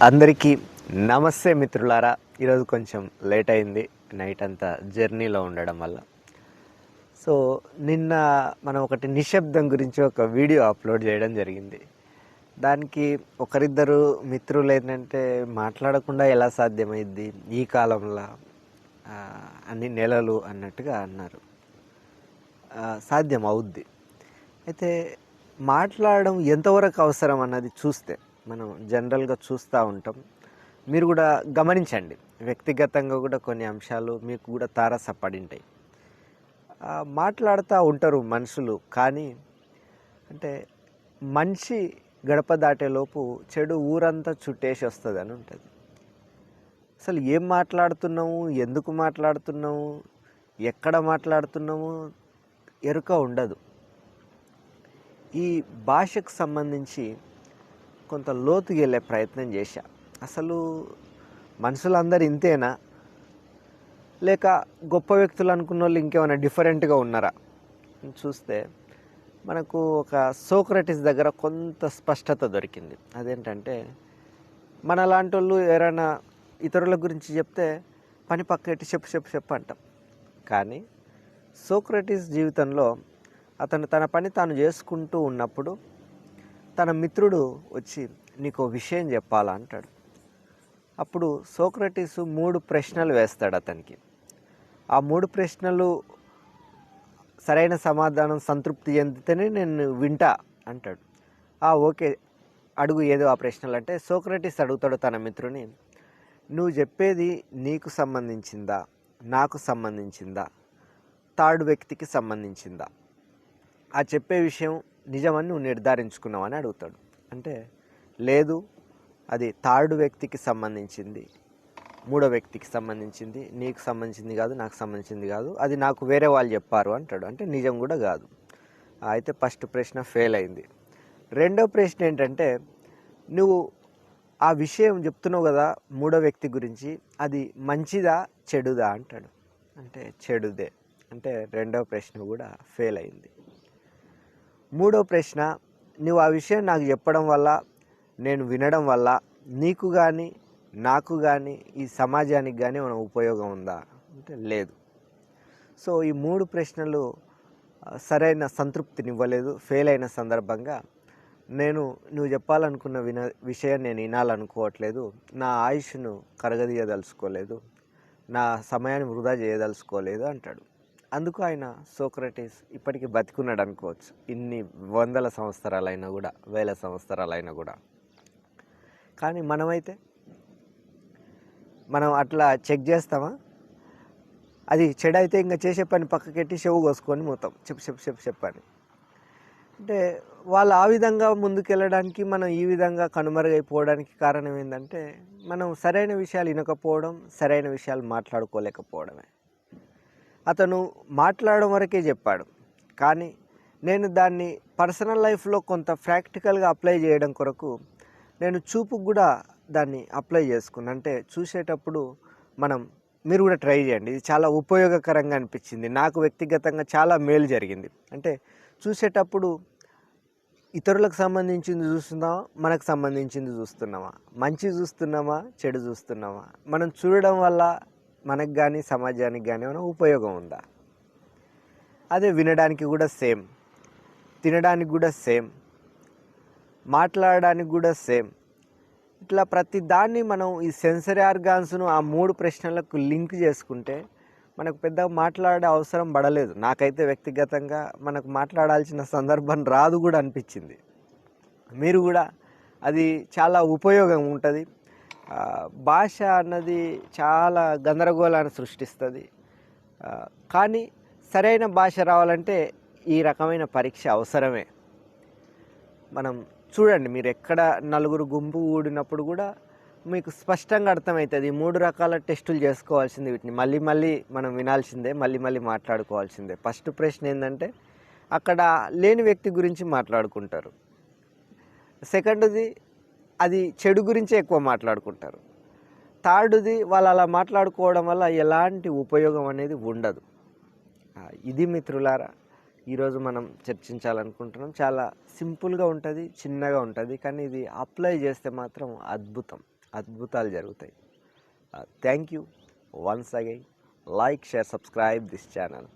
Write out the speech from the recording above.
అందరికీ నమస్తే మిత్రులారా. ఈరోజు కొంచెం లేట్ అయింది, నైట్ అంతా జర్నీలో ఉండడం వల్ల. సో నిన్న మనం ఒకటి నిశ్శబ్దం గురించి ఒక వీడియో అప్లోడ్ చేయడం జరిగింది. దానికి ఒకరిద్దరు మిత్రులు ఏంటంటే మాట్లాడకుండా ఎలా సాధ్యమైద్ది ఈ కాలంలో, అన్ని నెలలు అన్నట్టుగా అన్నారు. సాధ్యం అవుద్ది. అయితే మాట్లాడడం ఎంతవరకు అవసరం అన్నది చూస్తే మనం జనరల్గా చూస్తూ ఉంటాం. మీరు కూడా గమనించండి, వ్యక్తిగతంగా కూడా కొన్ని అంశాలు మీకు కూడా తారసపడి ఉంటాయి. మాట్లాడుతూ ఉంటారు మనుషులు, కానీ అంటే మనిషి గడప దాటేలోపు చెడు ఊరంతా చుట్టేసి వస్తుంది అని ఉంటుంది. అసలు ఏం మాట్లాడుతున్నాము, ఎందుకు మాట్లాడుతున్నాము, ఎక్కడ మాట్లాడుతున్నాము ఎరుక ఉండదు. ఈ భాషకు సంబంధించి కొంత లోతుకి వెళ్ళే ప్రయత్నం చేశా. అసలు మనుషులందరూ ఇంతేనా, లేక గొప్ప వ్యక్తులు అనుకున్న వాళ్ళు ఇంకేమైనా డిఫరెంట్గా ఉన్నారా చూస్తే మనకు ఒక సోక్రటిస్ దగ్గర కొంత స్పష్టత దొరికింది. అదేంటంటే, మనలాంటి వాళ్ళు ఎవరైనా ఇతరుల గురించి చెప్తే పని పక్కటి చెప్పు చెప్పు చెప్పు అంటాం. కానీ సోక్రటిస్ జీవితంలో అతను తన పని తాను చేసుకుంటూ ఉన్నప్పుడు తన మిత్రుడు వచ్చి నీకు విషయం చెప్పాలా అంటాడు. అప్పుడు సోక్రటీసు 3 ప్రశ్నలు వేస్తాడు అతనికి. ఆ 3 ప్రశ్నలు సరైన సమాధానం సంతృప్తి చెందితేనే నేను వింటా అంటాడు. ఓకే, అడుగు ఏదో ఆ ప్రశ్నలు అంటే సోక్రటీస్ అడుగుతాడు తన మిత్రుని, నువ్వు చెప్పేది నీకు సంబంధించిందా, నాకు సంబంధించిందా, థర్డ్ వ్యక్తికి సంబంధించిందా, ఆ చెప్పే విషయం నిజమని నువ్వు నిర్ధారించుకున్నావని అడుగుతాడు. అంటే లేదు, అది థర్డ్ వ్యక్తికి సంబంధించింది, మూడో వ్యక్తికి సంబంధించింది, నీకు సంబంధించింది కాదు, నాకు సంబంధించింది కాదు, అది నాకు వేరే వాళ్ళు చెప్పారు అంటాడు. అంటే నిజం కూడా కాదు. అయితే ఫస్ట్ ప్రశ్న ఫెయిల్ అయింది. రెండో ప్రశ్న ఏంటంటే, నువ్వు ఆ విషయం చెప్తున్నావు కదా మూడో వ్యక్తి గురించి, అది మంచిదా చెడుదా అంటాడు. అంటే చెడుదే. అంటే రెండో ప్రశ్న కూడా ఫెయిల్ అయింది. మూడో ప్రశ్న, నువ్వు ఆ విషయం నాకు చెప్పడం వల్ల, నేను వినడం వల్ల నీకు కానీ నాకు కానీ ఈ సమాజానికి కానీ ఏమైనా ఉపయోగం ఉందా అంటే లేదు. సో ఈ 3 ప్రశ్నలు సరైన సంతృప్తినివ్వలేదు. ఫెయిల్ అయిన సందర్భంగా నువ్వు చెప్పాలనుకున్న విషయం నేను వినాలనుకోవట్లేదు, నా ఆయుష్ను కరగదీయదలుచుకోలేదు, నా సమయాన్ని వృధా చేయదలుచుకోలేదు అంటాడు. అందుకు ఆయన సోక్రటీస్ ఇప్పటికీ బతికున్నాడు అనుకోవచ్చు. ఇన్ని వందల సంవత్సరాలైనా కూడా, వేల సంవత్సరాలైనా కూడా. కానీ మనం అట్లా చెక్ చేస్తామా? అది చెడైతే ఇంకా చేసే పని పక్కకెట్టి చెవు కోసుకొని మొత్తం చెప్పని. అంటే వాళ్ళు ఆ విధంగా ముందుకెళ్ళడానికి, మనం ఈ విధంగా కనుమరుగైపోవడానికి కారణం ఏంటంటే, మనం సరైన విషయాలు వినకపోవడం, సరైన విషయాలు మాట్లాడుకోలేకపోవడమే. అతను మాట్లాడడం వరకే చెప్పాడు, కానీ నేను దాన్ని పర్సనల్ లైఫ్లో కొంత ప్రాక్టికల్గా అప్లై చేయడం కొరకు నేను చూపుకు కూడా దాన్ని అప్లై చేసుకున్నాను. అంటే చూసేటప్పుడు మీరు కూడా ట్రై చేయండి, ఇది చాలా ఉపయోగకరంగా అనిపించింది. నాకు వ్యక్తిగతంగా చాలా మేలు జరిగింది. అంటే చూసేటప్పుడు ఇతరులకు సంబంధించింది చూస్తున్నామా, మనకు సంబంధించింది చూస్తున్నామా, మంచి చూస్తున్నామా, చెడు చూస్తున్నామా, మనం చూడడం వల్ల మనకు కానీ సమాజానికి కానీ ఏమైనా ఉపయోగం ఉందా? అదే వినడానికి కూడా సేమ్, తినడానికి కూడా సేమ్, మాట్లాడడానికి కూడా సేమ్. ఇట్లా ప్రతి దాన్ని మనం ఈ సెన్సరీ ఆర్గాన్స్ను ఆ 3 ప్రశ్నలకు లింక్ చేసుకుంటే మనకు పెద్దగా మాట్లాడే అవసరం పడలేదు. నాకైతే వ్యక్తిగతంగా మనకు మాట్లాడాల్సిన సందర్భం రాదు కూడా అనిపించింది. మీరు కూడా అది చాలా ఉపయోగం ఉంటుంది. భాష అన్నది చాలా గందరగోళాన్ని సృష్టిస్తుంది. కానీ సరైన భాష రావాలంటే ఈ రకమైన పరీక్ష అవసరమే. మనం చూడండి, మీరు ఎక్కడ నలుగురు గుంపు కూడినప్పుడు కూడా మీకు స్పష్టంగా అర్థమవుతుంది. 3 రకాల టెస్టులు చేసుకోవాల్సింది, వీటిని మళ్ళీ మళ్ళీ మనం వినాల్సిందే, మళ్ళీ మళ్ళీ మాట్లాడుకోవాల్సిందే. ఫస్ట్ ప్రశ్న ఏంటంటే, అక్కడ లేని వ్యక్తి గురించి మాట్లాడుకుంటారు. సెకండ్ది, అది చెడు గురించే ఎక్కువ మాట్లాడుకుంటారు. థర్డ్ది, వాళ్ళు అలా మాట్లాడుకోవడం వల్ల ఎలాంటి ఉపయోగం అనేది ఉండదు. ఇది మిత్రులారా ఈరోజు మనం చర్చించాలనుకుంటున్నాం. చాలా సింపుల్గా ఉంటుంది, చిన్నగా ఉంటుంది, కానీ ఇది అప్లై చేస్తే మాత్రం అద్భుతం. అద్భుతాలు జరుగుతాయి. Thank you once again. Like, share, subscribe this channel.